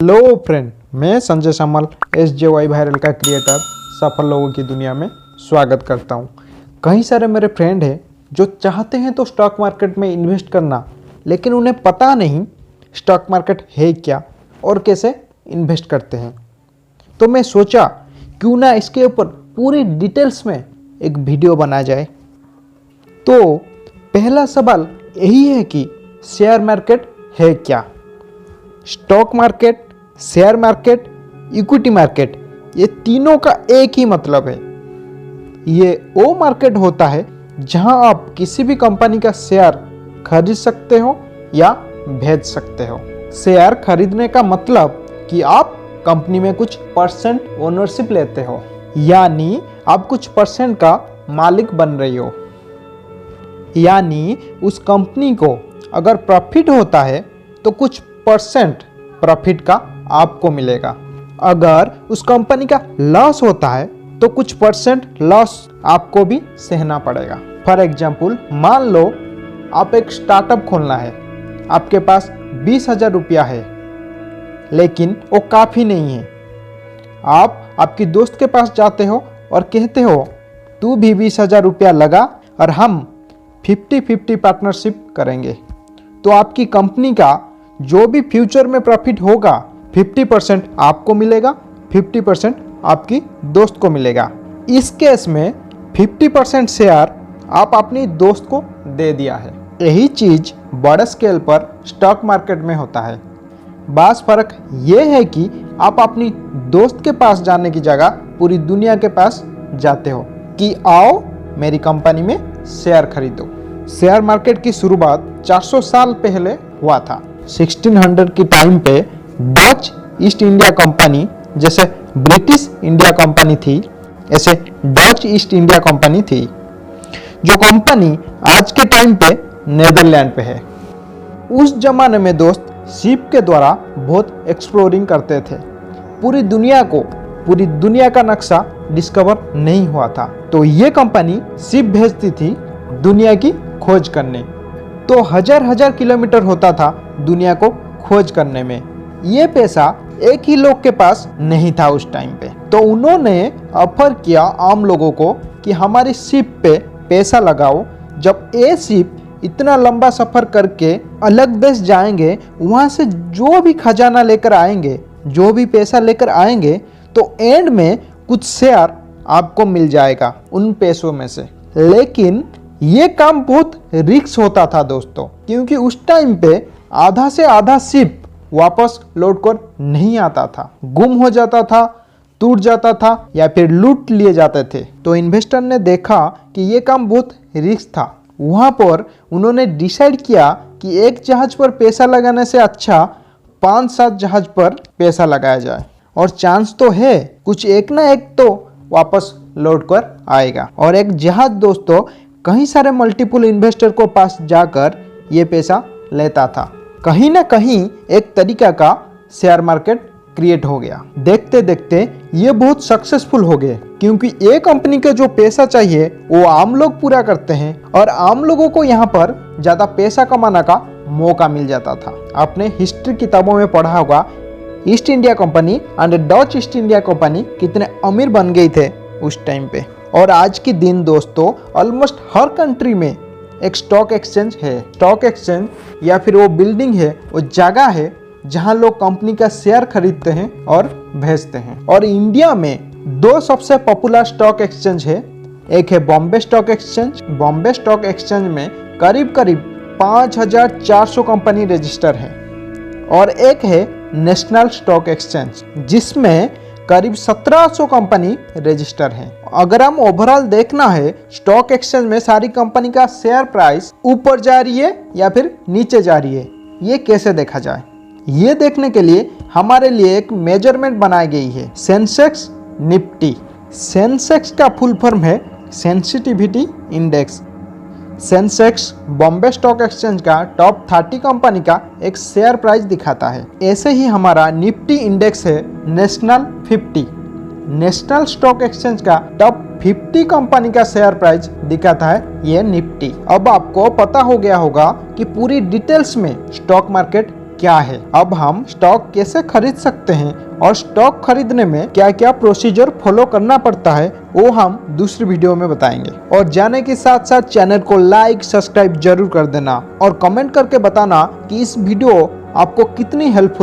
Hello friend, मैं Sanjay समल SJY viral का creator सफल लोगों की दुनिया में स्वागत करता हूं। कई सारे मेरे फ्रेंड हैं जो चाहते हैं तो स्टॉक मार्केट में इन्वेस्ट करना, लेकिन उन्हें पता नहीं स्टॉक मार्केट है क्या और कैसे इन्वेस्ट करते हैं। तो मैं सोचा क्यों ना इसके ऊपर पूरी डिटेल्स में एक वीडियो बना जाए। तो पहला सवाल यही है कि शेयर मार्केट है क्या। Stock market, share market, equity market, ये तीनों का एक ही मतलब है। ये वो मार्केट होता है जहां आप किसी भी कंपनी का शेयर खरीद सकते हो या बेच सकते हो। शेयर खरीदने का मतलब कि आप कंपनी में कुछ परसेंट ओनरशिप लेते हो, यानी आप कुछ परसेंट का मालिक बन रही हो। यानी उस कंपनी को अगर प्रॉफिट होता है तो कुछ परसेंट प्रॉफिट का आपको मिलेगा। अगर उस कंपनी का लॉस होता है तो कुछ परसेंट लॉस आपको भी सहना पड़ेगा। फॉर एग्जाम्पल, मान लो आप एक स्टार्टअप खोलना है, आपके पास 20,000 रुपया है, लेकिन वो काफ़ी नहीं है। आप आपकी दोस्त के पास जाते हो और कहते हो तू भी 20,000 रुपया लगा और हम 50-50 पार्टनरशिप करेंगे। तो आपकी कंपनी का जो भी फ्यूचर में प्रॉफिट होगा 50% आपको मिलेगा, 50% आपकी दोस्त को मिलेगा। इस केस में 50% शेयर आप अपनी दोस्त को दे दिया है। यही चीज़ बड़े स्केल पर स्टॉक मार्केट में होता है। बस फर्क ये है कि आप अपनी दोस्त के पास जाने की जगह पूरी दुनिया के पास जाते हो कि आओ मेरी कंपनी में शेयर खरीदो। शेयर मार्केट की शुरुआत 400 साल पहले हुआ था। 1600 की टाइम पे डच ईस्ट इंडिया कंपनी, जैसे ब्रिटिश इंडिया कंपनी थी, ऐसे डच ईस्ट इंडिया कंपनी थी, जो कंपनी आज के टाइम पे नेदरलैंड पे है। उस जमाने में दोस्त शिप के द्वारा बहुत एक्सप्लोरिंग करते थे। पूरी दुनिया का नक्शा डिस्कवर नहीं हुआ था, तो ये कंपनी शिप भेजती थी दुनिया की खोज करने। तो हजार किलोमीटर होता था दुनिया को खोज करने में। ये पैसा एक ही लोग के पास नहीं था उस टाइम पे। तो उन्होंने ऑफर किया आम लोगों को कि हमारी शिप पे पैसा लगाओ। जब ये शिप इतना लंबा सफ़र करके अलग देश जाएंगे, वहाँ से जो भी खजाना लेकर आएंगे, जो भी पैसा लेकर आएंगे, तो एंड में कुछ शेयर आपको मिल जाएगा उन पैसों में से। लेकिन ये काम बहुत रिस्क होता था दोस्तों, क्योंकि उस टाइम पे आधा से आधा शिप वापस लौट कर नहीं आता था, गुम हो जाता था, टूट जाता था या फिर लूट लिए जाते थे। तो इन्वेस्टर ने देखा कि ये काम बहुत रिस्क था। वहाँ पर उन्होंने डिसाइड किया कि एक जहाज पर पैसा लगाने से अच्छा 5-7 जहाज पर पैसा लगाया जाए, और चांस तो है कुछ एक ना एक तो वापस लौट कर आएगा। और एक जहाज दोस्तों कई सारे मल्टीपल इन्वेस्टर को पास जाकर ये पैसा लेता था। कहीं ना कहीं एक तरीका का शेयर मार्केट क्रिएट हो गया। देखते देखते ये बहुत सक्सेसफुल हो गए, क्योंकि ये कंपनी के जो पैसा चाहिए वो आम लोग पूरा करते हैं, और आम लोगों को यहाँ पर ज़्यादा पैसा कमाने का मौका मिल जाता था। आपने हिस्ट्री किताबों में पढ़ा होगा east India company and Dutch east India company कितने अमीर बन गए थे उस टाइम पे। और आज के दिन दोस्तों ऑलमोस्ट हर कंट्री में एक स्टॉक एक्सचेंज है। स्टॉक एक्सचेंज या फिर वो बिल्डिंग है, वो जगह है जहां लोग कंपनी का शेयर खरीदते हैं और भेजते हैं। और इंडिया में 2 सबसे पॉपुलर स्टॉक एक्सचेंज है। एक है Bombay stock exchange. Bombay stock exchange में करीब 5,400 कंपनी रजिस्टर है। और एक है नेशनल स्टॉक एक्सचेंज, जिसमें करीब 1,700 कंपनी रजिस्टर हैं। अगर हम ओवरऑल देखना है स्टॉक एक्सचेंज में सारी कंपनी का शेयर प्राइस ऊपर जा रही है या फिर नीचे जा रही है, ये कैसे देखा जाए? ये देखने के लिए हमारे लिए एक मेजरमेंट बनाई गई है, सेंसेक्स निफ्टी। सेंसेक्स का फुल फॉर्म है sensitivity index. Sensex Bombay stock exchange का टॉप 30 कंपनी का एक शेयर प्राइस दिखाता है। ऐसे ही हमारा निफ्टी इंडेक्स है नेशनल 50। नेशनल स्टॉक एक्सचेंज का टॉप 50 कंपनी का शेयर प्राइस दिखाता है ये निफ्टी। अब आपको पता हो गया होगा कि पूरी डिटेल्स में स्टॉक मार्केट क्या है। अब हम स्टॉक कैसे खरीद सकते हैं और स्टॉक खरीदने में क्या क्या प्रोसीजर फॉलो करना पड़ता है वो हम दूसरी वीडियो में बताएंगे। और जाने के साथ साथ चैनल को लाइक सब्सक्राइब जरूर कर देना और कमेंट करके बताना कि इस वीडियो आपको कितनी हेल्पफुल